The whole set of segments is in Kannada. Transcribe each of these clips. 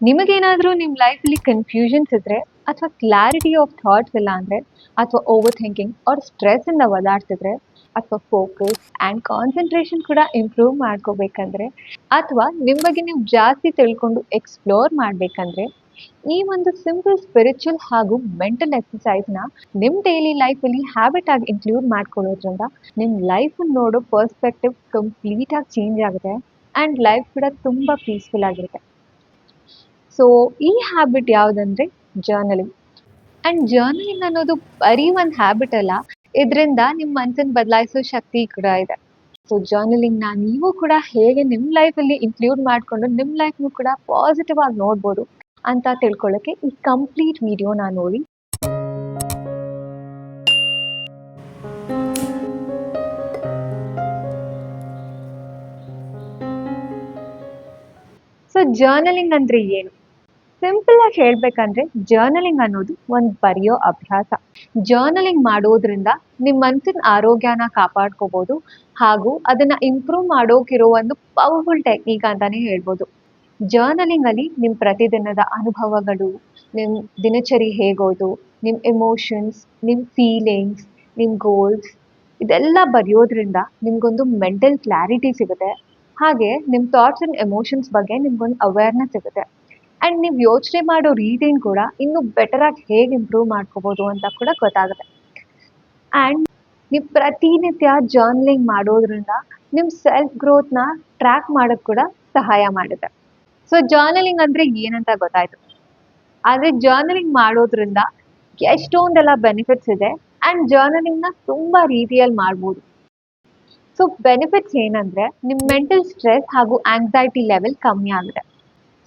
ನಿಮಗೇನಾದ್ರೂ ನಿಮ್ಮ ಲೈಫಲ್ಲಿ ಕನ್ಫ್ಯೂಷನ್ಸ್ ಇದ್ರೆ ಅಥವಾ ಕ್ಲಾರಿಟಿ ಆಫ್ ಥಾಟ್ಸ್ ಇಲ್ಲ ಅಂದ್ರೆ ಅಥವಾ ಓವರ್ ಥಿಂಕಿಂಗ್ ಆರ್ ಸ್ಟ್ರೆಸ್ ಇಂದ ಓದಾಡ್ತಿದ್ರೆ ಅಥವಾ ಫೋಕಸ್ ಆ್ಯಂಡ್ ಕಾನ್ಸಂಟ್ರೇಷನ್ ಕೂಡ ಇಂಪ್ರೂವ್ ಮಾಡ್ಕೋಬೇಕಂದ್ರೆ ಅಥವಾ ನಿಮ್ಮ ಬಗ್ಗೆ ನೀವು ಜಾಸ್ತಿ ತಿಳ್ಕೊಂಡು ಎಕ್ಸ್ಪ್ಲೋರ್ ಮಾಡ್ಬೇಕಂದ್ರೆ ಈ ಒಂದು ಸಿಂಪಲ್ ಸ್ಪಿರಿಚುವಲ್ ಹಾಗೂ ಮೆಂಟಲ್ ಎಕ್ಸಸೈಸ್ನ ನಿಮ್ಮ ಡೈಲಿ ಲೈಫಲ್ಲಿ ಹ್ಯಾಬಿಟ್ ಆಗಿ ಇನ್ಕ್ಲೂಡ್ ಮಾಡ್ಕೊಳ್ಳೋದ್ರಿಂದ ನಿಮ್ಮ ಲೈಫ್ ನೋಡೋ ಪರ್ಸ್ಪೆಕ್ಟಿವ್ ಕಂಪ್ಲೀಟ್ ಆಗಿ ಚೇಂಜ್ ಆಗುತ್ತೆ ಆ್ಯಂಡ್ ಲೈಫ್ ಕೂಡ ತುಂಬ ಪೀಸ್ಫುಲ್ ಆಗಿರುತ್ತೆ. ಸೊ ಈ ಹ್ಯಾಬಿಟ್ ಯಾವುದಂದ್ರೆ ಜರ್ನಲಿಂಗ್. ಅಂಡ್ ಜರ್ನಲಿಂಗ್ ಅನ್ನೋದು ಬರೀ ಒಂದು ಹ್ಯಾಬಿಟ್ ಅಲ್ಲ, ಇದರಿಂದ ನಿಮ್ಮ ಮನಸ್ಸನ್ನು ಬದಲಾಯಿಸೋ ಶಕ್ತಿ ಕೂಡ ಇದೆ. ಸೊ ಜರ್ನಲಿಂಗ್ನ ನೀವು ಕೂಡ ಹೇಗೆ ನಿಮ್ಮ ಲೈಫಲ್ಲಿ ಇನ್ಕ್ಲೂಡ್ ಮಾಡಿಕೊಂಡು ನಿಮ್ಮ ಲೈಫ್ನು ಕೂಡ ಪಾಸಿಟಿವ್ ಆಗಿ ನೋಡ್ಬೋದು ಅಂತ ತಿಳ್ಕೊಳ್ಳೋಕ್ಕೆ ಈ ಕಂಪ್ಲೀಟ್ ವಿಡಿಯೋನ ನೋಡಿ. ಸೊ ಜರ್ನಲಿಂಗ್ ಅಂದ್ರೆ ಏನು? ಸಿಂಪಲ್ ಆಗಿ ಹೇಳ್ಬೇಕಂದ್ರೆ ಜರ್ನಲಿಂಗ್ ಅನ್ನೋದು ಒಂದು ಬರೆಯೋ ಅಭ್ಯಾಸ. ಜರ್ನಲಿಂಗ್ ಮಾಡೋದ್ರಿಂದ ನಿಮ್ಮ ಮನಸ್ಸಿನ ಆರೋಗ್ಯನ ಕಾಪಾಡ್ಕೋಬಹುದು ಹಾಗೂ ಅದನ್ನ ಇಂಪ್ರೂವ್ ಮಾಡೋಕಿರೋ ಒಂದು ಪವರ್ಫುಲ್ ಟೆಕ್ನಿಕ್ ಅಂತಾನೆ ಹೇಳ್ಬೋದು. ಜರ್ನಲಿಂಗ್ ಅಲ್ಲಿ ನಿಮ್ಮ ಪ್ರತಿದಿನದ ಅನುಭವಗಳು, ನಿಮ್ಮ ದಿನಚರಿ ಹೇಗೋದು, ನಿಮ್ಮ ಎಮೋಷನ್ಸ್, ನಿಮ್ಮ ಫೀಲಿಂಗ್ಸ್, ನಿಮ್ಮ ಗೋಲ್ಸ್ ಇದೆಲ್ಲ ಬರೆಯೋದ್ರಿಂದ ನಿಮ್ಗೊಂದು ಮೆಂಟಲ್ ಕ್ಲಾರಿಟಿ ಸಿಗುತ್ತೆ. ಹಾಗೆ ನಿಮ್ಮ ಥಾಟ್ಸ್ ಅಂಡ್ ಎಮೋಷನ್ಸ್ ಬಗ್ಗೆ ನಿಮ್ಗೊಂದು ಅವೇರ್ನೆಸ್ ಸಿಗುತ್ತೆ. ಅಂಡ್ ನೀವು ಯೋಚನೆ ಮಾಡೋ ರೀತಿನ ಕೂಡ ಇನ್ನೂ ಬೆಟರ್ ಆಗಿ ಹೇಗೆ ಇಂಪ್ರೂವ್ ಮಾಡ್ಕೋಬಹುದು ಅಂತ ಕೂಡ ಗೊತ್ತಾಗುತ್ತೆ. ಅಂಡ್ ನೀವು ಪ್ರತಿನಿತ್ಯ ಜರ್ನಲಿಂಗ್ ಮಾಡೋದ್ರಿಂದ ನಿಮ್ಮ ಸೆಲ್ಫ್ ಗ್ರೋತ್ನ ಟ್ರ್ಯಾಕ್ ಮಾಡೋಕ್ಕೆ ಕೂಡ ಸಹಾಯ ಮಾಡುತ್ತೆ. ಸೊ ಜರ್ನಲಿಂಗ್ ಅಂದ್ರೆ ಏನಂತ ಗೊತ್ತಾಯ್ತು. ಆದ್ರೆ ಜರ್ನಲಿಂಗ್ ಮಾಡೋದ್ರಿಂದ ಎಷ್ಟೊಂದೆಲ್ಲ ಬೆನಿಫಿಟ್ಸ್ ಇದೆ ಅಂಡ್ ಜರ್ನಲಿಂಗ್ನ ತುಂಬಾ ರೀತಿಯಲ್ಲಿ ಮಾಡ್ಬೋದು. ಸೊ ಬೆನಿಫಿಟ್ಸ್ ಏನಂದ್ರೆ ನಿಮ್ಮ ಮೆಂಟಲ್ ಸ್ಟ್ರೆಸ್ ಹಾಗೂ ಆಂಗ್ಸೈಟಿ ಲೆವೆಲ್ ಕಮ್ಮಿ ಆಗುತ್ತೆ.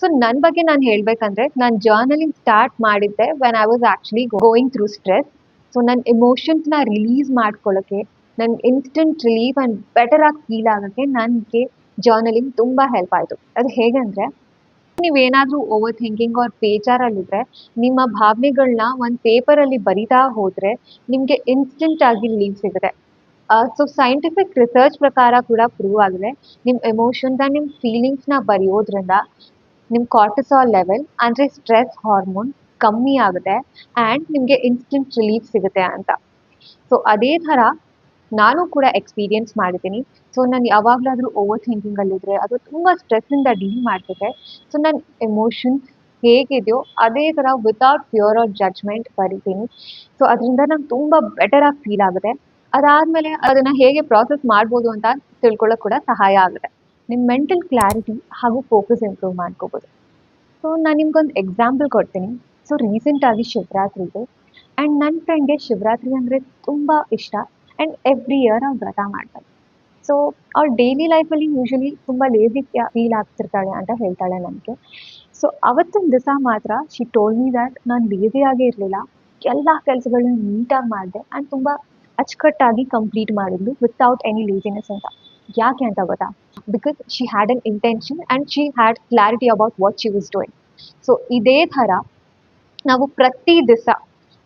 ಸೊ ನನ್ನ ಬಗ್ಗೆ ನಾನು ಹೇಳ್ಬೇಕಂದ್ರೆ ನಾನು ಜರ್ನಲಿಂಗ್ ಸ್ಟಾರ್ಟ್ ಮಾಡಿದ್ದೆ when I was actually going through stress. So ನನ್ನ ಎಮೋಷನ್ಸ್ನ ರಿಲೀಸ್ ಮಾಡ್ಕೊಳ್ಳೋಕ್ಕೆ, ನನ್ಗೆ ಇನ್ಸ್ಟೆಂಟ್ ರಿಲೀಫ್ ಆ್ಯಂಡ್ ಬೆಟರ್ ಆಗಿ ಫೀಲ್ ಆಗೋಕ್ಕೆ ನನಗೆ ಜರ್ನಲಿಂಗ್ ತುಂಬ ಹೆಲ್ಪ್ ಆಯಿತು. ಅದು ಹೇಗೆಂದರೆ, ನೀವೇನಾದರೂ ಓವರ್ ಥಿಂಕಿಂಗ್ ಆರ್ ಬೇಜಾರಲ್ಲಿದ್ದರೆ ನಿಮ್ಮ ಭಾವನೆಗಳನ್ನ ಒಂದು ಪೇಪರಲ್ಲಿ ಬರಿತಾ ಹೋದರೆ ನಿಮಗೆ ಇನ್ಸ್ಟೆಂಟ್ ಆಗಿ ರಿಲೀಫ್ ಸಿಗುತ್ತೆ. ಸೊ ಸೈಂಟಿಫಿಕ್ ರಿಸರ್ಚ್ ಪ್ರಕಾರ ಕೂಡ ಪ್ರೂವ್ ಆಗಿದೆ, ನಿಮ್ಮ ಎಮೋಷನ್ಸ್ ಆ್ಯಂಡ್ ನಿಮ್ಮ ಫೀಲಿಂಗ್ಸ್ನ ಬರೆಯೋದ್ರಿಂದ ನಿಮ್ಮ ಕಾರ್ಟಿಸಾಲ್ ಲೆವೆಲ್ ಅಂದರೆ ಸ್ಟ್ರೆಸ್ ಹಾರ್ಮೋನ್ ಕಮ್ಮಿ ಆಗುತ್ತೆ ಆ್ಯಂಡ್ ನಿಮಗೆ ಇನ್ಸ್ಟೆಂಟ್ ರಿಲೀಫ್ ಸಿಗುತ್ತೆ ಅಂತ. ಸೊ ಅದೇ ಥರ ನಾನು ಕೂಡ ಎಕ್ಸ್ಪೀರಿಯನ್ಸ್ ಮಾಡಿದ್ದೀನಿ. ಸೊ ನಾನು ಯಾವಾಗಲಾದರೂ ಓವರ್ ಥಿಂಕಿಂಗಲ್ಲಿದ್ದರೆ ಅದು ತುಂಬ ಸ್ಟ್ರೆಸ್ಸಿಂದ ಡೀಲ್ ಮಾಡ್ತಿದ್ದೆ. ಸೊ ನನ್ನ ಎಮೋಷನ್ಸ್ ಹೇಗಿದೆಯೋ ಅದೇ ಥರ ವಿತೌಟ್ ಫಿಯರ್ ಆರ್ ಜಡ್ಜ್ಮೆಂಟ್ ಬರಿತೀನಿ. ಸೊ ಅದರಿಂದ ನಂಗೆ ತುಂಬ ಬೆಟರಾಗಿ ಫೀಲ್ ಆಗುತ್ತೆ. ಅದಾದಮೇಲೆ ಅದನ್ನು ಹೇಗೆ ಪ್ರಾಸೆಸ್ ಮಾಡ್ಬೋದು ಅಂತ ತಿಳ್ಕೊಳ್ಳೋಕೆ ಕೂಡ ಸಹಾಯ ಆಗುತ್ತೆ. ನಿಮ್ಮ ಮೆಂಟಲ್ ಕ್ಲಾರಿಟಿ ಹಾಗೂ ಫೋಕಸ್ ಇಂಪ್ರೂವ್ ಮಾಡ್ಕೋಬೋದು. ಸೊ ನಾನು ನಿಮ್ಗೊಂದು ಎಕ್ಸಾಂಪಲ್ ಕೊಡ್ತೀನಿ. ಸೊ ರೀಸೆಂಟಾಗಿ ಶಿವರಾತ್ರಿ ಇದೆ ಆ್ಯಂಡ್ ನನ್ನ ಫ್ರೆಂಡ್ಗೆ ಶಿವರಾತ್ರಿ ಅಂದರೆ ತುಂಬ ಇಷ್ಟ ಆ್ಯಂಡ್ ಎವ್ರಿ ಇಯರ್ ಅವ್ರು ವ್ರತ ಮಾಡ್ತಾರೆ. ಸೊ ಅವ್ಳು ಡೈಲಿ ಲೈಫಲ್ಲಿ ಯೂಶಲಿ ತುಂಬ ಲೇಸಿ ಫೀಲ್ ಆಗ್ತಿರ್ತಾಳೆ ಅಂತ ಹೇಳ್ತಾಳೆ ನನಗೆ. ಸೊ ಅವತ್ತೊಂದು ದಿವಸ ಮಾತ್ರ ಶಿ ಟೋಲ್ಡ್ ಮಿ ದ್ಯಾಟ್ ನಾನು ಲೇಸಿಯಾಗೇ ಇರಲಿಲ್ಲ, ಎಲ್ಲ ಕೆಲಸಗಳನ್ನ ನೀಟಾಗಿ ಮಾಡಿದೆ ಆ್ಯಂಡ್ ತುಂಬ ಅಚ್ಚುಕಟ್ಟಾಗಿ ಕಂಪ್ಲೀಟ್ ಮಾಡಿದ್ಲು ವಿತೌಟ್ ಎನಿ ಲೇಸಿನೆಸ್ ಅಂತ. ಯಾಕೆ ಅಂತ ಗೊತ್ತಾ? Because she had an intention and she had clarity about what she was doing. So ಇದೇ ಥರ ನಾವು ಪ್ರತಿ ದಿವಸ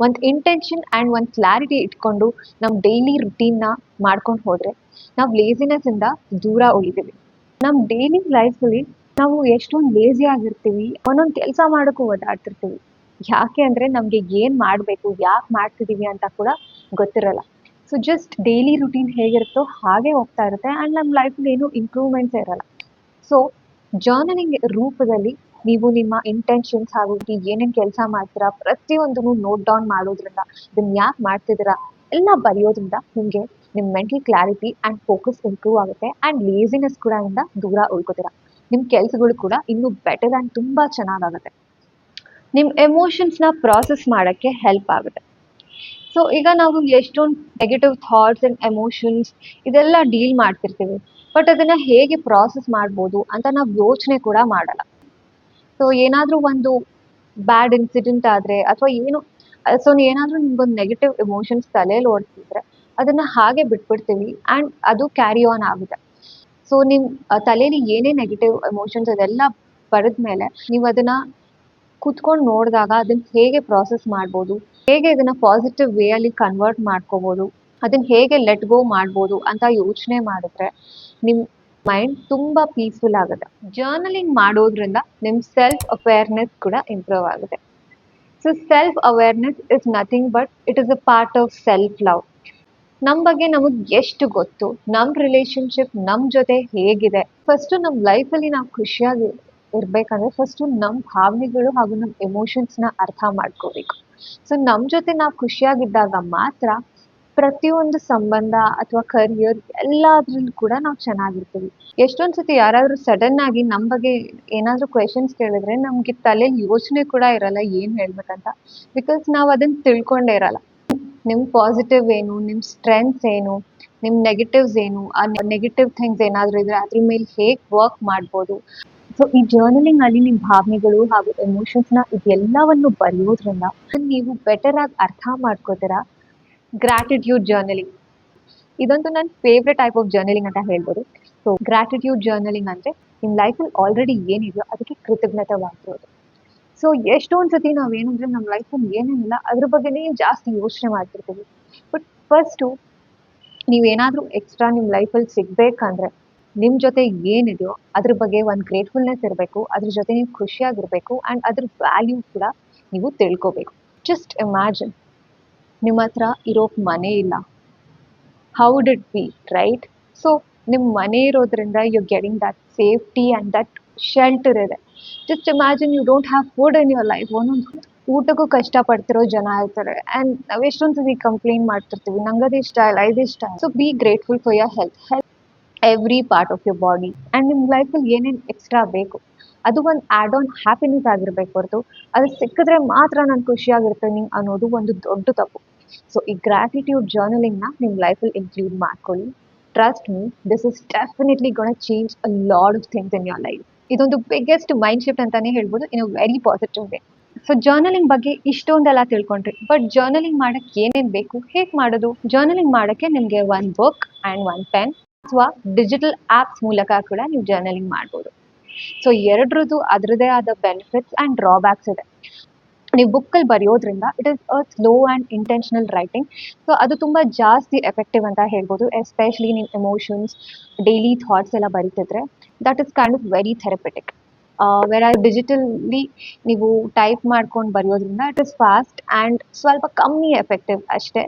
ಒಂದು ಇಂಟೆನ್ಷನ್ ಆ್ಯಂಡ್ ಒಂದು ಕ್ಲಾರಿಟಿ ಇಟ್ಕೊಂಡು ನಮ್ಮ ಡೈಲಿ ರುಟೀನ್ನ ಮಾಡ್ಕೊಂಡು ಹೋದರೆ ನಾವು ಲೇಸಿನೆಸ್ಸಿಂದ ದೂರ ಉಳಿತೀವಿ. ನಮ್ಮ ಡೈಲಿ ಲೈಫಲ್ಲಿ ನಾವು ಎಷ್ಟೊಂದು ಲೇಸಿ ಆಗಿರ್ತೀವಿ, ಒಂದೊಂದು ಕೆಲಸ ಮಾಡೋಕ್ಕೂ ಓದಾಡ್ತಿರ್ತೀವಿ. ಯಾಕೆ ಅಂದರೆ ನಮಗೆ ಏನು ಮಾಡಬೇಕು, ಯಾಕೆ ಮಾಡ್ತಿದ್ದೀವಿ ಅಂತ ಕೂಡ ಗೊತ್ತಿರಲ್ಲ. ಸೊ ಜಸ್ಟ್ ಡೈಲಿ ರುಟೀನ್ ಹೇಗಿರುತ್ತೋ ಹಾಗೆ ಹೋಗ್ತಾ ಇರುತ್ತೆ ಆ್ಯಂಡ್ ನಮ್ಮ ಲೈಫಲ್ಲಿ ಏನೂ ಇಂಪ್ರೂವ್ಮೆಂಟ್ಸೇ ಇರಲ್ಲ. ಸೊ ಜರ್ನಲಿಂಗ್ ರೂಪದಲ್ಲಿ ನೀವು ನಿಮ್ಮ ಇಂಟೆನ್ಷನ್ಸ್ ಹಾಗೂ ಏನೇನು ಕೆಲಸ ಮಾಡ್ತೀರಾ ಪ್ರತಿಯೊಂದನ್ನು ನೋಟ್ ಡೌನ್ ಮಾಡೋದ್ರಿಂದ, ಇದನ್ನು ಯಾಕೆ ಮಾಡ್ತಿದ್ದೀರಾ ಎಲ್ಲ ಬರೆಯೋದ್ರಿಂದ ನಿಮಗೆ ನಿಮ್ಮ mental clarity and focus improve ಆಗುತ್ತೆ ಆ್ಯಂಡ್ ಲೇಸಿನೆಸ್ ಕೂಡ ಇಂದ ದೂರ ಉಳ್ಕೋತೀರಾ. ನಿಮ್ಮ ಕೆಲಸಗಳು ಕೂಡ ಇನ್ನೂ ಬೆಟರ್ ಆ್ಯಂಡ್ ತುಂಬ ಚೆನ್ನಾಗಾಗುತ್ತೆ. ನಿಮ್ಮ ಎಮೋಷನ್ಸ್ನ ಪ್ರಾಸೆಸ್ ಮಾಡೋಕ್ಕೆ ಹೆಲ್ಪ್ ಆಗುತ್ತೆ. ಸೊ ಈಗ ನಾವು ಎಷ್ಟೊಂದು ನೆಗೆಟಿವ್ ಥಾಟ್ಸ್ ಆ್ಯಂಡ್ ಎಮೋಷನ್ಸ್ ಇದೆಲ್ಲ ಡೀಲ್ ಮಾಡ್ತಿರ್ತೀವಿ, ಬಟ್ ಅದನ್ನು ಹೇಗೆ ಪ್ರಾಸೆಸ್ ಮಾಡ್ಬೋದು ಅಂತ ನಾವು ಯೋಚನೆ ಕೂಡ ಮಾಡಲ್ಲ. ಸೊ ಏನಾದರೂ ಒಂದು ಬ್ಯಾಡ್ ಇನ್ಸಿಡೆಂಟ್ ಆದರೆ ಅಥವಾ ಏನು, ಸೊ ಏನಾದರೂ ನಿಮ್ಗೊಂದು ನೆಗೆಟಿವ್ ಎಮೋಷನ್ಸ್ ತಲೆಯಲ್ಲಿ ಓಡ್ತಿದ್ರೆ ಅದನ್ನು ಹಾಗೆ ಬಿಟ್ಬಿಡ್ತೀವಿ ಆ್ಯಂಡ್ ಅದು ಕ್ಯಾರಿ ಆನ್ ಆಗುತ್ತೆ. ಸೊ ನಿಮ್ಮ ತಲೆಯಲ್ಲಿ ಏನೇ ನೆಗೆಟಿವ್ ಎಮೋಷನ್ಸ್ ಅದೆಲ್ಲ ಬರೆದ ಮೇಲೆ ನೀವು ಅದನ್ನು ಕುತ್ಕೊಂಡು ನೋಡಿದಾಗ ಅದನ್ನು ಹೇಗೆ ಪ್ರಾಸೆಸ್ ಮಾಡ್ಬೋದು, ಹೇಗೆ ಇದನ್ನು ಪಾಸಿಟಿವ್ ವೇಯಲ್ಲಿ ಕನ್ವರ್ಟ್ ಮಾಡ್ಕೋಬೋದು, ಅದನ್ನು ಹೇಗೆ ಲೆಟ್ ಗೋ ಮಾಡ್ಬೋದು ಅಂತ ಯೋಚನೆ ಮಾಡಿದ್ರೆ ನಿಮ್ಮ ಮೈಂಡ್ ತುಂಬಾ ಪೀಸ್ಫುಲ್ ಆಗುತ್ತೆ. ಜರ್ನಲಿಂಗ್ ಮಾಡೋದ್ರಿಂದ ನಿಮ್ ಸೆಲ್ಫ್ ಅವೇರ್ನೆಸ್ ಕೂಡ ಇಂಪ್ರೂವ್ ಆಗುತ್ತೆ. So self awareness is nothing but it is a part of self love. ನಮ್ ಬಗ್ಗೆ ನಮಗ್ ಎಷ್ಟು ಗೊತ್ತು, ನಮ್ ರಿಲೇಶನ್ಶಿಪ್ ನಮ್ ಜೊತೆ ಹೇಗಿದೆ, ಫಸ್ಟ್ ನಮ್ ಲೈಫ್ ಅಲ್ಲಿ ನಾವು ಖುಷಿಯಾಗಿ ಇರ್ಬೇಕಂದ್ರೆ ಫಸ್ಟ್ ನಮ್ ಭಾವನೆಗಳು ಹಾಗೂ ನಮ್ ಎಮೋಷನ್ಸ್ ನ ಅರ್ಥ ಮಾಡ್ಕೋಬೇಕು. ಸೊ ನಮ್ ಜೊತೆ ನಾವು ಖುಷಿಯಾಗಿದ್ದಾಗ ಮಾತ್ರ ಪ್ರತಿಯೊಂದು ಸಂಬಂಧ ಅಥವಾ ಕರಿಯರ್ ಎಲ್ಲಾದ್ರಲ್ಲೂ ಕೂಡ ನಾವು ಚೆನ್ನಾಗಿರ್ತೀವಿ. ಎಷ್ಟೊಂದ್ ಸತಿ ಯಾರಾದ್ರೂ ಸಡನ್ ಆಗಿ ನಮ್ ಬಗ್ಗೆ ಏನಾದ್ರೂ ಕ್ವೆಶನ್ಸ್ ಕೇಳಿದ್ರೆ ನಮ್ಗೆ ತಲೆಯಲ್ಲಿ ಯೋಚನೆ ಕೂಡ ಇರಲ್ಲ ಏನ್ ಹೇಳ್ಬೇಕಂತ. ಬಿಕಾಸ್ ನಾವ್ ಅದನ್ನ ತಿಳ್ಕೊಂಡೇ ಇರಲ್ಲ. ನಿಮ್ ಪಾಸಿಟಿವ್ ಏನು, ನಿಮ್ ಸ್ಟ್ರೆಂತ್ಸ್ ಏನು, ನಿಮ್ ನೆಗೆಟಿವ್ಸ್ ಏನು, ಆ ನೆಗೆಟಿವ್ ಥಿಂಗ್ಸ್ ಏನಾದ್ರೂ ಇದ್ರೆ ಅದ್ರ ಮೇಲೆ ಹೇಗ್ ವರ್ಕ್ ಮಾಡ್ಬೋದು. ಸೊ ಈ ಜರ್ನಲಿಂಗ್ ಅಲ್ಲಿ ನಿಮ್ ಭಾವನೆಗಳು ಹಾಗೂ ಎಮೋಷನ್ಸ್ ನ ಇದೆಲ್ಲವನ್ನು ಬರೆಯೋದ್ರಿಂದ ನೀವು ಬೆಟರ್ ಆಗಿ ಅರ್ಥ ಮಾಡ್ಕೋತೀರಾ. ಗ್ರಾಟಿಟ್ಯೂಡ್ ಜರ್ನಲಿಂಗ್ ಇದಂತೂ ನನ್ನ ಫೇವ್ರೆಟ್ ಟೈಪ್ ಆಫ್ ಜರ್ನಲಿಂಗ್ ಅಂತ ಹೇಳ್ಬೋದು. ಸೊ ಗ್ರಾಟಿಟ್ಯೂಡ್ ಜರ್ನಲಿಂಗ್ ಅಂದ್ರೆ ನಿಮ್ ಲೈಫಲ್ಲಿ ಆಲ್ರೆಡಿ ಏನಿದೆಯೋ ಅದಕ್ಕೆ ಕೃತಜ್ಞತವಾಗಿರೋದು. ಸೊ ಎಷ್ಟೊಂದ್ ಸತಿ ನಾವೇನಂದ್ರೆ ನಮ್ಮ ಲೈಫಲ್ಲಿ ಏನೇನಿಲ್ಲ ಅದ್ರ ಬಗ್ಗೆನೇ ಜಾಸ್ತಿ ಯೋಚನೆ ಮಾಡ್ತಿರ್ತೀವಿ. ಬಟ್ ಫಸ್ಟು ನೀವೇನಾದ್ರೂ ಎಕ್ಸ್ಟ್ರಾ ನಿಮ್ ಲೈಫಲ್ಲಿ ಸಿಗ್ಬೇಕಂದ್ರೆ ನಿಮ್ ಜೊತೆ ಏನಿದೆಯೋ ಅದ್ರ ಬಗ್ಗೆ ಒಂದು ಗ್ರೇಟ್ಫುಲ್ನೆಸ್ ಇರಬೇಕು, ಅದ್ರ ಜೊತೆ ನೀವು ಖುಷಿಯಾಗಿರ್ಬೇಕು ಅಂಡ್ ಅದ್ರ ವ್ಯಾಲ್ಯೂ ಕೂಡ ನೀವು ತಿಳ್ಕೋಬೇಕು. ಜಸ್ಟ್ ಇಮ್ಯಾಜಿನ್, ನಿಮ್ಮ ಹತ್ರ ಇರೋಕ್ ಮನೆ ಇಲ್ಲ, how would be right? So ನಿಮ್ ಮನೆ ಇರೋದ್ರಿಂದ you getting that safety and that shelter ಇದೆ. Just imagine you don't have food in your life. ಒಂದೊಂದು ಊಟಕ್ಕೂ ಕಷ್ಟ ಪಡ್ತಿರೋ ಜನ ಇರ್ತಾರೆ ಅಂಡ್ ನಾವ್ ಎಷ್ಟೊಂದ್ ಸತಿ ಕಂಪ್ಲೇಂಟ್ ಮಾಡ್ತಿರ್ತೀವಿ, ನಂಗದು ಇಷ್ಟ ಇಲ್ಲ, ಇದಿಷ್ಟ. So be grateful for your health every part of your body and ನಿಮ್ ಲೈಫಲ್ಲಿ ಏನೇನ್ ಎಕ್ಸ್ಟ್ರಾ ಬೇಕು ಅದು ಒಂದು ಆಡ್ ಆನ್ ಹ್ಯಾಪಿನೆಸ್ ಆಗಿರ್ಬೇಕು ಹೊರತು ಅದು ಸಿಕ್ಕಿದ್ರೆ ಮಾತ್ರ ನಾನು ಖುಷಿಯಾಗಿರ್ತೀನಿ ಅನ್ನೋದು ಒಂದು ದೊಡ್ಡ ತಪ್ಪು. ಸೊ ಈ ಗ್ರಾಟಿಟ್ಯೂಡ್ ಜರ್ನಲಿಂಗ್ ನ ನಿಮ್ ಲೈಫಲ್ಲಿ ಇನ್ಕ್ಲೂಡ್ ಮಾಡ್ಕೊಳ್ಳಿ. Trust me, this is definitely gonna change a lot of things in your life. ಇದೊಂದು ಬಿಗ್ಗೆಸ್ಟ್ ಮೈಂಡ್ ಶಿಫ್ಟ್ ಅಂತಾನೆ ಹೇಳ್ಬೋದು in a very positive way. So journaling ಬಗ್ಗೆ ಇಷ್ಟೊಂದೆಲ್ಲ ತಿಳ್ಕೊಂಡ್ರಿ, ಬಟ್ ಜರ್ನಲಿಂಗ್ ಮಾಡಕ್ ಏನೇನ್ ಬೇಕು, ಹೇಗ್ ಮಾಡೋದು? ಜರ್ನಲಿಂಗ್ ಮಾಡಕ್ಕೆ ನಿಮ್ಗೆ ಒಂದ್ ಬುಕ್ ಅಂಡ್ ಒಂದ್ ಪೆನ್ ಅಥವಾ ಡಿಜಿಟಲ್ ಆಪ್ಸ್ ಮೂಲಕ ಕೂಡ ನೀವು ಜರ್ನಲಿಂಗ್ ಮಾಡ್ಬೋದು. ಸೊ ಎರಡರದ್ದು ಅದರದೇ ಆದ ಬೆನಿಫಿಟ್ಸ್ ಅಂಡ್ ಡ್ರಾಬ್ಯಾಕ್ಸ್ ಇದೆ. ನೀವು ಬುಕ್ಕಲ್ಲಿ ಬರೆಯೋದ್ರಿಂದ it is a slow and intentional writing. So ಅದು ತುಂಬ ಜಾಸ್ತಿ ಎಫೆಕ್ಟಿವ್ ಅಂತ ಹೇಳ್ಬೋದು. ಎಸ್ಪೆಷಲಿ ನೀವು ಎಮೋಷನ್ಸ್, ಡೈಲಿ ಥಾಟ್ಸ್ ಎಲ್ಲ ಬರೀತಿದ್ರೆ that is kind of very therapeutic. Where digitally ನೀವು ಟೈಪ್ ಮಾಡ್ಕೊಂಡು ಬರೆಯೋದ್ರಿಂದ ಇಟ್ ಇಸ್ ಫಾಸ್ಟ್ ಆ್ಯಂಡ್ ಸ್ವಲ್ಪ ಕಮ್ಮಿ ಎಫೆಕ್ಟಿವ್ ಅಷ್ಟೇ.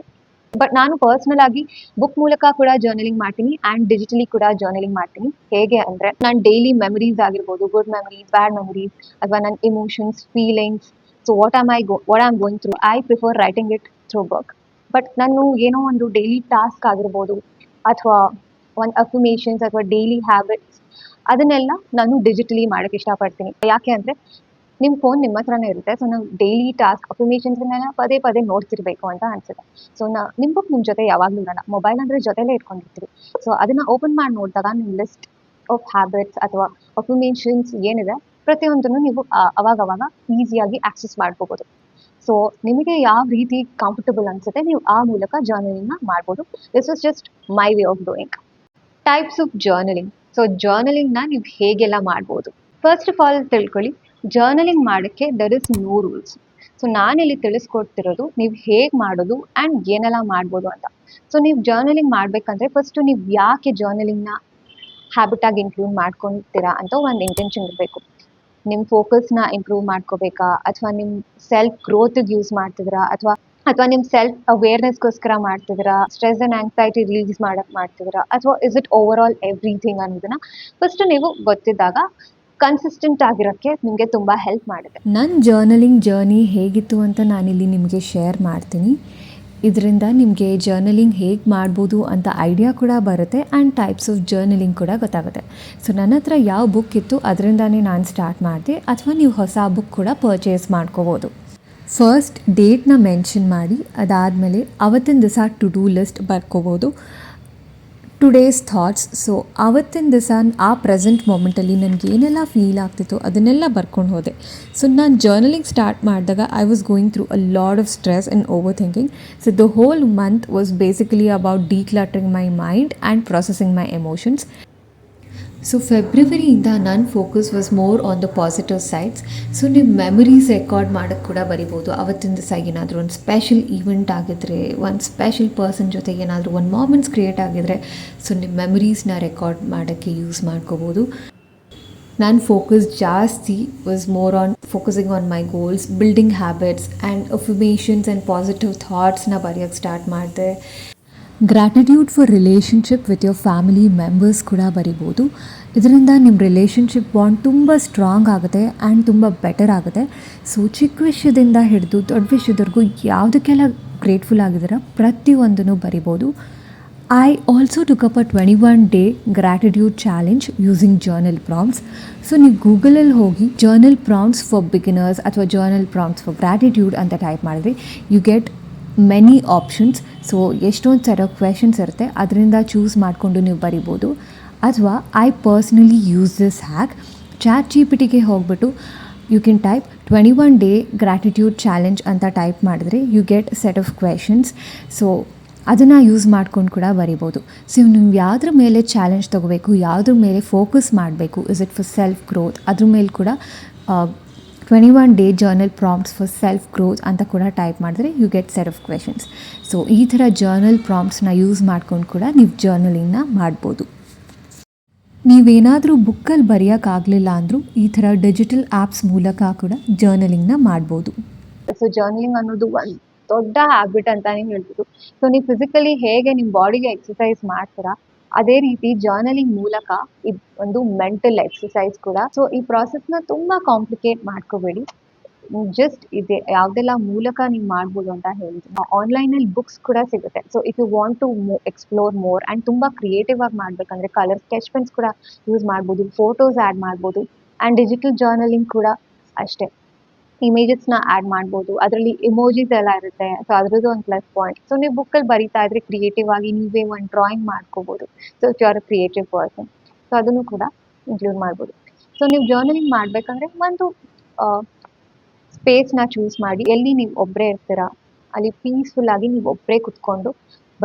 ಬಟ್ ನಾನು ಪರ್ಸ್ನಲ್ ಆಗಿ ಬುಕ್ ಮೂಲಕ ಕೂಡ ಜರ್ನಲಿಂಗ್ ಮಾಡ್ತೀನಿ ಆ್ಯಂಡ್ ಡಿಜಿಟಲಿ ಕೂಡ ಜರ್ನಲಿಂಗ್ ಮಾಡ್ತೀನಿ. ಹೇಗೆ ಅಂದರೆ ನಾನು ಡೈಲಿ ಮೆಮರೀಸ್ ಆಗಿರ್ಬೋದು, ಗುಡ್ ಮೆಮರೀಸ್, ಬ್ಯಾಡ್ ಮೆಮರೀಸ್, ಅಥವಾ ನನ್ನ emotions, feelings, so what am going through, I prefer writing it through book. But ನಾನು ಏನೋ ಒಂದು ಡೈಲಿ ಟಾಸ್ಕ್ ಆಗಿರ್ಬೋದು ಅಥವಾ ಒಂದು ಅಫರ್ಮೇಷನ್ಸ್ ಅಥವಾ ಡೈಲಿ ಹ್ಯಾಬಿಟ್ಸ್ ಅದನ್ನೆಲ್ಲ ನಾನು ಡಿಜಿಟಲಿ ಮಾಡೋಕ್ಕೆ ಇಷ್ಟಪಡ್ತೀನಿ. ಯಾಕೆ ಅಂದರೆ ನಿಮ್ಮ ಫೋನ್ ನಿಮ್ಮ ಹತ್ರನೇ ಇರುತ್ತೆ. ಸೊ ನಾವು ಡೈಲಿ ಟಾಸ್ಕ್ ಅಫರ್ಮೇಷನ್ಸ್ನೆಲ್ಲ ಪದೇ ಪದೇ ನೋಡ್ತಿರ್ಬೇಕು ಅಂತ ಅನ್ಸುತ್ತೆ. ಸೊ ನಿಮ್ಮ ಬುಕ್ ನಿಮ್ಮ ಜೊತೆ ಯಾವಾಗಲೂ ಇರಲ್ಲ, ಮೊಬೈಲ್ ಅಂದರೆ ಜೊತೆಲೇ ಇಟ್ಕೊಂಡಿರ್ತೀವಿ. ಸೊ ಅದನ್ನು ಓಪನ್ ಮಾಡಿ ನೋಡಿದಾಗ ನಿಮ್ಮ ಲಿಸ್ಟ್ ಆಫ್ ಹ್ಯಾಬಿಟ್ಸ್ ಅಥವಾ ಅಫರ್ಮೇಷನ್ಸ್ ಏನಿದೆ ಪ್ರತಿಯೊಂದನ್ನು ನೀವು ಅವಾಗವಾಗ ಈಸಿಯಾಗಿ ಆಕ್ಸೆಸ್ ಮಾಡ್ಕೋಬೋದು. ಸೊ ನಿಮಗೆ ಯಾವ ರೀತಿ ಕಂಫರ್ಟಬಲ್ ಅನ್ಸುತ್ತೆ ನೀವು ಆ ಮೂಲಕ ಜರ್ನಲಿಂಗ್ನ ಮಾಡ್ಬೋದು. This is just my way of doing. Types of journaling. So ಜರ್ನಲಿಂಗ್ನ ನೀವು ಹೇಗೆಲ್ಲ ಮಾಡ್ಬೋದು? ಫಸ್ಟ್ ಆಫ್ ಆಲ್ ತಿಳ್ಕೊಳ್ಳಿ, ಜರ್ನಲಿಂಗ್ ಮಾಡೋಕ್ಕೆ there is no rules. So ನಾನಿಲ್ಲಿ ತಿಳಿಸ್ಕೊಡ್ತಿರೋದು ನೀವು ಹೇಗೆ ಮಾಡೋದು ಆ್ಯಂಡ್ ಏನೆಲ್ಲ ಮಾಡ್ಬೋದು ಅಂತ. ಸೊ ನೀವು ಜರ್ನಲಿಂಗ್ ಮಾಡಬೇಕಂದ್ರೆ ಫಸ್ಟು ನೀವು ಯಾಕೆ ಜರ್ನಲಿಂಗ್ನ ಹ್ಯಾಬಿಟಾಗಿ ಇನ್ಕ್ಲೂಡ್ ಮಾಡ್ಕೊತೀರಾ ಅಂತ ಒಂದು ಇಂಟೆನ್ಷನ್ ಇರಬೇಕು. ನಿಮ್ಮ ಫೋಕಸ್ನ ಇಂಪ್ರೂವ್ ಮಾಡ್ಕೋಬೇಕಾ, ಅಥವಾ ನಿಮ್ಮ ಸೆಲ್ಫ್ ಗ್ರೋತಿಗೆ ಯೂಸ್ ಮಾಡ್ತಿದ್ದೀರಾ, ಅಥವಾ ನಿಮ್ಮ ಸೆಲ್ಫ್ ಅವೇರ್ನೆಸ್ಗೋಸ್ಕರ ಮಾಡ್ತಿದ್ದೀರಾ, ಸ್ಟ್ರೆಸ್ ಆ್ಯಂಡ್ ಆಂಗ್ಸೈಟಿ ರಿಲೀಸ್ ಮಾಡಕ್ಕೆ ಮಾಡ್ತಿದ್ದೀರಾ, ಅಥವಾ is it over all everything ಅನ್ನೋದನ್ನ ಫಸ್ಟ್ ನೀವು ಗೊತ್ತಿದ್ದಾಗ ಕನ್ಸಿಸ್ಟೆಂಟ್ ಆಗಿರೋಕ್ಕೆ ನಿಮಗೆ ತುಂಬ ಹೆಲ್ಪ್ ಮಾಡುತ್ತೆ. ನನ್ನ ಜರ್ನಲಿಂಗ್ ಜರ್ನಿ ಹೇಗಿತ್ತು ಅಂತ ನಾನಿಲ್ಲಿ ನಿಮಗೆ ಶೇರ್ ಮಾಡ್ತೀನಿ. ಇದರಿಂದ ನಿಮಗೆ ಜರ್ನಲಿಂಗ್ ಹೇಗೆ ಮಾಡ್ಬೋದು ಅಂತ ಐಡಿಯಾ ಕೂಡ ಬರುತ್ತೆ ಆ್ಯಂಡ್ ಟೈಪ್ಸ್ ಆಫ್ ಜರ್ನಲಿಂಗ್ ಕೂಡ ಗೊತ್ತಾಗುತ್ತೆ. ಸೊ ನನ್ನ ಹತ್ರ ಯಾವ ಬುಕ್ ಇತ್ತು ಅದರಿಂದಾನೇ ನಾನು ಸ್ಟಾರ್ಟ್ ಮಾಡಿದೆ, ಅಥವಾ ನೀವು ಹೊಸ ಬುಕ್ ಕೂಡ ಪರ್ಚೇಸ್ ಮಾಡ್ಕೋಬೋದು. ಫಸ್ಟ್ ಡೇಟ್ನ ಮೆನ್ಷನ್ ಮಾಡಿ ಅದಾದಮೇಲೆ ಅವತ್ತಿನ ದಿವಸ ಟು ಡೂ ಲಿಸ್ಟ್ ಬರ್ಕೋಬೋದು. Today's thoughts. ಸೊ ಆವತ್ತಿನ ದಿವಸ ಆ ಪ್ರೆಸೆಂಟ್ ಮೊಮೆಂಟಲ್ಲಿ ನನಗೆ ಏನೆಲ್ಲ ಫೀಲ್ ಆಗ್ತಿತ್ತು ಅದನ್ನೆಲ್ಲ ಬರ್ಕೊಂಡು ಹೋದೆ. ಸೊ ನಾನು ಜರ್ನಲಿಂಗ್ ಸ್ಟಾರ್ಟ್ ಮಾಡಿದಾಗ I was going through a lot of stress and over thinking. So the whole month was basically about decluttering my mind and processing my emotions. So ಫೆಬ್ರವರಿಯಿಂದ ನನ್ನ focus was more on the positive sides. So ನಿಮ್ಮ ಮೆಮರೀಸ್ ರೆಕಾರ್ಡ್ ಮಾಡೋಕ್ಕೆ ಕೂಡ ಬರಿಬೋದು. ಅವತ್ತಿನ ದಿವಸ ಏನಾದರೂ ಒಂದು ಸ್ಪೆಷಲ್ ಈವೆಂಟ್ ಆಗಿದ್ರೆ, ಒಂದು ಸ್ಪೆಷಲ್ ಪರ್ಸನ್ ಜೊತೆಗೆ ಏನಾದರೂ ಒಂದು ಮೊಮೆಂಟ್ಸ್ ಕ್ರಿಯೇಟ್ ಆಗಿದ್ರೆ, ಸೊ ನಿಮ್ಮ ಮೆಮರೀಸ್ನ ರೆಕಾರ್ಡ್ ಮಾಡೋಕ್ಕೆ ಯೂಸ್ ಮಾಡ್ಕೋಬೋದು. ನನ್ನ ಫೋಕಸ್ ಜಾಸ್ತಿ was more on focusing on my goals, building habits and affirmations and positive ಥಾಟ್ಸ್ನ ಬರೆಯೋಕ್ಕೆ ಸ್ಟಾರ್ಟ್ ಮಾಡಿದೆ. Gratitude for relationship with your family members ಕೂಡ ಬರಿಬೋದು. ಇದರಿಂದ ನಿಮ್ಮ ರಿಲೇಷನ್ಶಿಪ್ ಬಾಂಡ್ ತುಂಬ ಸ್ಟ್ರಾಂಗ್ ಆಗುತ್ತೆ ಆ್ಯಂಡ್ ತುಂಬ ಬೆಟರ್ ಆಗುತ್ತೆ. ಸೊ ಚಿಕ್ಕ ವಿಷಯದಿಂದ ಹಿಡಿದು ದೊಡ್ಡ ವಿಷಯದವರೆಗೂ ಯಾವುದಕ್ಕೆಲ್ಲ ಗ್ರೇಟ್ಫುಲ್ ಆಗಿದ್ದೀರ ಪ್ರತಿಯೊಂದನ್ನು ಬರಿಬೋದು. I also took up a 21-day gratitude challenge using journal prompts. So ನೀವು ಗೂಗಲಲ್ಲಿ ಹೋಗಿ ಜರ್ನಲ್ ಪ್ರಾಂಪ್ಟ್ಸ್ ಫಾರ್ ಬಿಗಿನರ್ಸ್ ಅಥವಾ ಜರ್ನಲ್ ಪ್ರಾಂಪ್ಟ್ಸ್ ಫಾರ್ ಗ್ರ್ಯಾಟಿಟ್ಯೂಡ್ ಅಂತ ಟೈಪ್ ಮಾಡಿದ್ರೆ you get many options. So ಎಷ್ಟೊಂದು ಸೆಟ್ ಆಫ್ ಕ್ವೆಶನ್ಸ್ ಇರುತ್ತೆ, ಅದರಿಂದ ಚೂಸ್ ಮಾಡಿಕೊಂಡು ನೀವು ಬರಿಬೋದು. ಅಥವಾ I personally use this hack. ChatGPTಗೆ ಹೋಗ್ಬಿಟ್ಟು you can type 21 day gratitude challenge ಅಂತ ಟೈಪ್ ಮಾಡಿದ್ರೆ you get set of questions. So ಅದನ್ನು ಯೂಸ್ ಮಾಡ್ಕೊಂಡು ಕೂಡ ಬರಿಬೋದು. ಸೊ ನೀವು ಯಾವುದ್ರ ಮೇಲೆ ಚಾಲೆಂಜ್ ತೊಗೋಬೇಕು, ಯಾವುದ್ರ ಮೇಲೆ ಫೋಕಸ್ ಮಾಡಬೇಕು, is it for self growth, ಅದ್ರ ಮೇಲೆ ಕೂಡ 21 day journal prompts for self growth ಅಂತ ಕೂಡ ಟೈಪ್ ಮಾಡಿದ್ರೆ you get set of questions. So ಈ ಥರ ಜರ್ನಲ್ ಪ್ರಾಂಪ್ಟ್ಸ್ನ ಯೂಸ್ ಮಾಡ್ಕೊಂಡು ಕೂಡ ನೀವು ಜರ್ನಲಿಂಗ್ನ ಮಾಡ್ಬೋದು. ನೀವೇನಾದರೂ ಬುಕ್ಕಲ್ಲಿ ಬರೆಯೋಕ್ಕಾಗಲಿಲ್ಲ ಅಂದರೂ ಈ ಥರ ಡಿಜಿಟಲ್ ಆ್ಯಪ್ಸ್ ಮೂಲಕ ಕೂಡ ಜರ್ನಲಿಂಗ್ನ ಮಾಡ್ಬೋದು. ಸೊ ಜರ್ನಲಿಂಗ್ ಅನ್ನೋದು ಒಂದು ದೊಡ್ಡ ಹ್ಯಾಬಿಟ್ ಅಂತಾನೆ ಹೇಳ್ಬೋದು. ಸೊ ನೀವು ಫಿಸಿಕಲಿ ಹೇಗೆ ನಿಮ್ಮ ಬಾಡಿಗೆ ಎಕ್ಸಸೈಸ್ ಮಾಡ್ತೀರಾ, ಅದೇ ರೀತಿ ಜರ್ನಲಿಂಗ್ ಮೂಲಕ ಇದು ಒಂದು ಮೆಂಟಲ್ ಎಕ್ಸಸೈಸ್ ಕೂಡ. ಸೊ ಈ ಪ್ರಾಸೆಸ್ನ ತುಂಬಾ ಕಾಂಪ್ಲಿಕೇಟ್ ಮಾಡ್ಕೋಬೇಡಿ. ಜಸ್ಟ್ ಇದೆ ಯಾವುದೆಲ್ಲ ಮೂಲಕ ನೀವು ಮಾಡ್ಬೋದು ಅಂತ ಹೇಳ್ತೀನಿ. ಆನ್ಲೈನಲ್ಲಿ ಬುಕ್ಸ್ ಕೂಡ ಸಿಗುತ್ತೆ. So if you want to explore more and ತುಂಬ ಕ್ರಿಯೇಟಿವ್ ಆಗಿ ಮಾಡ್ಬೇಕಂದ್ರೆ ಕಲರ್ ಸ್ಕೆಚ್ ಪೆನ್ಸ್ ಕೂಡ ಯೂಸ್ ಮಾಡ್ಬೋದು, ಫೋಟೋಸ್ ಆ್ಯಡ್ ಮಾಡ್ಬೋದು. ಆ್ಯಂಡ್ ಡಿಜಿಟಲ್ ಜರ್ನಲಿಂಗ್ ಕೂಡ ಅಷ್ಟೇ, ಇಮೇಜಸ್ನ ಆ್ಯಡ್ ಮಾಡ್ಬೋದು. ಅದರಲ್ಲಿ ಇಮೋಜಿಸ್ ಎಲ್ಲ ಇರುತ್ತೆ. ಸೊ ಅದ್ರದ್ದು ಒಂದು ಪ್ಲಸ್ ಪಾಯಿಂಟ್. ಸೊ ನೀವು ಬುಕ್ಕಲ್ಲಿ ಬರೀತಾ ಇದ್ರೆ ಕ್ರಿಯೇಟಿವ್ ಆಗಿ ನೀವೇ ಒಂದು ಡ್ರಾಯಿಂಗ್ ಮಾಡ್ಕೋಬೋದು. So if you are a creative person, so ಅದನ್ನು ಕೂಡ ಇನ್ಕ್ಲೂಡ್ ಮಾಡ್ಬೋದು. ಸೊ ನೀವು ಜರ್ನಲಿಂಗ್ ಮಾಡಬೇಕಂದ್ರೆ ಒಂದು ಸ್ಪೇಸ್ನ ಚೂಸ್ ಮಾಡಿ, ಎಲ್ಲಿ ನೀವು ಒಬ್ಬರೇ ಇರ್ತೀರಾ ಅಲ್ಲಿ ಪೀಸ್ಫುಲ್ ಆಗಿ ನೀವು ಒಬ್ಬರೇ ಕುತ್ಕೊಂಡು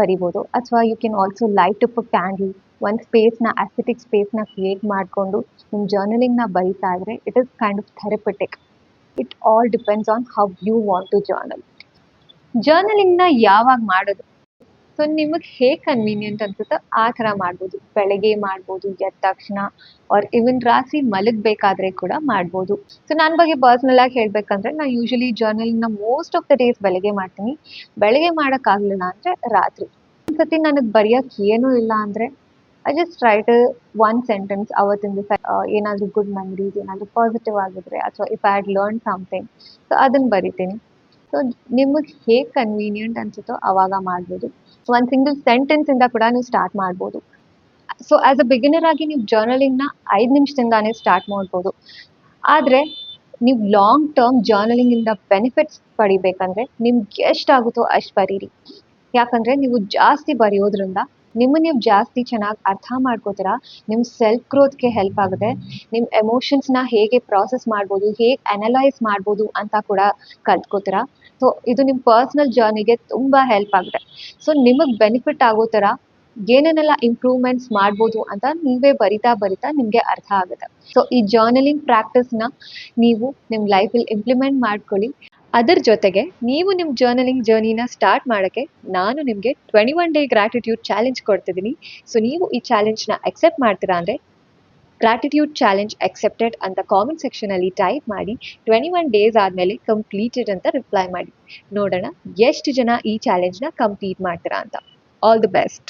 ಬರಿಬೋದು. ಅಥವಾ you can also light up a candle, ಒಂದು ಸ್ಪೇಸ್ನ ಅಸ್ಥೆಟಿಕ್ ಸ್ಪೇಸ್ನ ಕ್ರಿಯೇಟ್ ಮಾಡಿಕೊಂಡು ನಿಮ್ಮ ಜರ್ನಲಿಂಗ್ನ ಬರಿತಾ ಇದ್ರೆ it is kind of therapeutic. It all depends on how you want to journal. ಜರ್ನಲಿಂಗ್ನ ಯಾವಾಗ ಮಾಡೋದು? ಸೊ ನಿಮಗೆ ಹೇಗೆ ಕನ್ವೀನಿಯಂಟ್ ಅನ್ಸುತ್ತೋ ಆ ಥರ ಮಾಡ್ಬೋದು. ಬೆಳಗ್ಗೆ ಮಾಡ್ಬೋದು ಎದ್ದ ತಕ್ಷಣ, ಆರ್ ಇವನ್ ರಾತ್ರಿ ಮಲಗಬೇಕಾದ್ರೆ ಕೂಡ ಮಾಡ್ಬೋದು. ಸೊ ನನ್ನ ಬಗ್ಗೆ ಪರ್ಸ್ನಲ್ ಆಗಿ ಹೇಳಬೇಕಂದ್ರೆ ನಾನು ಯೂಶಲಿ ಜರ್ನಲಿಂಗ್ನ ಮೋಸ್ಟ್ ಆಫ್ ದ ಡೇಸ್ ಬೆಳಗ್ಗೆ ಮಾಡ್ತೀನಿ. ಬೆಳಗ್ಗೆ ಮಾಡೋಕ್ಕಾಗಲಿಲ್ಲ ಅಂದರೆ ರಾತ್ರಿ. ಒಂದ್ಸತಿ ನನಗೆ ಬರೆಯೋಕ್ಕೆ ಏನೂ ಇಲ್ಲ ಅಂದರೆ I just right one sentence ಅವತ್ತಿನ ದಿವಸ ಏನಾದರೂ ಗುಡ್ ಮೆಮರೀಸ್, ಏನಾದರೂ ಪಾಸಿಟಿವ್ ಆಗಿದ್ರೆ, ಅಥವಾ if I had learn something, so ಅದನ್ನು ಬರಿತೀನಿ. ಸೊ ನಿಮಗೆ ಹೇಗೆ ಕನ್ವೀನಿಯಂಟ್ ಅನ್ಸುತ್ತೋ ಅವಾಗ ಮಾಡ್ಬೋದು. ಒಂದು ಸಿಂಗಲ್ ಸೆಂಟೆನ್ಸಿಂದ ಕೂಡ ನೀವು ಸ್ಟಾರ್ಟ್ ಮಾಡ್ಬೋದು. ಸೊ ಆ್ಯಸ್ ಅ ಬಿಗಿನರ್ ಆಗಿ ನೀವು ಜರ್ನಲಿಂಗ್ನ 5 ನಿಮಿಷದಿಂದಾನೇ ಸ್ಟಾರ್ಟ್ ಮಾಡ್ಬೋದು. ಆದರೆ ನೀವು ಲಾಂಗ್ ಟರ್ಮ್ ಜರ್ನಲಿಂಗಿಂದ ಬೆನಿಫಿಟ್ಸ್ ಪಡಿಬೇಕಂದ್ರೆ ನಿಮ್ಗೆ ಎಷ್ಟಾಗುತ್ತೋ ಅಷ್ಟು ಬರೀರಿ. ಯಾಕಂದರೆ ನೀವು ಜಾಸ್ತಿ ಬರೆಯೋದ್ರಿಂದ ನಿಮ್ಮನ್ನು ನೀವು ಜಾಸ್ತಿ ಚೆನ್ನಾಗಿ ಅರ್ಥ ಮಾಡ್ಕೋತೀರಾ. ನಿಮ್ಮ ಸೆಲ್ಫ್ ಗ್ರೋತ್ಗೆ ಹೆಲ್ಪ್ ಆಗುತ್ತೆ. ನಿಮ್ಮ ಎಮೋಷನ್ಸ್ನ ಹೇಗೆ ಪ್ರಾಸೆಸ್ ಮಾಡ್ಬೋದು, ಹೇಗೆ ಅನಲೈಸ್ ಮಾಡ್ಬೋದು ಅಂತ ಕೂಡ ಕಲ್ತ್ಕೋತೀರಾ. ಸೊ ಇದು ನಿಮ್ಮ ಪರ್ಸ್ನಲ್ ಜರ್ನಿಗೆ ತುಂಬ ಹೆಲ್ಪ್ ಆಗುತ್ತೆ. ಸೊ ನಿಮಗೆ ಬೆನಿಫಿಟ್ ಆಗೋ ಥರ ಏನೇನೆಲ್ಲ ಇಂಪ್ರೂವ್ಮೆಂಟ್ಸ್ ಮಾಡ್ಬೋದು ಅಂತ ನೀವೇ ಬರಿತಾ ಬರಿತಾ ನಿಮಗೆ ಅರ್ಥ ಆಗುತ್ತೆ. ಸೊ ಈ ಜರ್ನಲಿಂಗ್ ಪ್ರಾಕ್ಟೀಸ್ನ ನೀವು ನಿಮ್ಮ ಲೈಫಲ್ಲಿ ಇಂಪ್ಲಿಮೆಂಟ್ ಮಾಡ್ಕೊಳ್ಳಿ. ಅದರ ಜೊತೆಗೆ ನೀವು ನಿಮ್ಮ ಜರ್ನಲಿಂಗ್ ಜರ್ನಿನ ಸ್ಟಾರ್ಟ್ ಮಾಡೋಕ್ಕೆ ನಾನು ನಿಮಗೆ 21 ಡೇ ಗ್ರ್ಯಾಟಿಟ್ಯೂಡ್ ಚಾಲೆಂಜ್ ಕೊಡ್ತಿದ್ದೀನಿ. ಸೊ ನೀವು ಈ ಚಾಲೆಂಜ್ನ ಅಕ್ಸೆಪ್ಟ್ ಮಾಡ್ತೀರಾ ಅಂದರೆ ಗ್ರ್ಯಾಟಿಟ್ಯೂಡ್ ಚಾಲೆಂಜ್ ಅಕ್ಸೆಪ್ಟೆಡ್ ಅಂತ ಕಾಮೆಂಟ್ ಸೆಕ್ಷನಲ್ಲಿ ಟೈಪ್ ಮಾಡಿ 21 ಡೇಸ್ ಆದಮೇಲೆ ಕಂಪ್ಲೀಟೆಡ್ ಅಂತ ರಿಪ್ಲೈ ಮಾಡಿ. ನೋಡೋಣ ಎಷ್ಟು ಜನ ಈ ಚಾಲೆಂಜ್ನ ಕಂಪ್ಲೀಟ್ ಮಾಡ್ತೀರಾ ಅಂತ. All the best.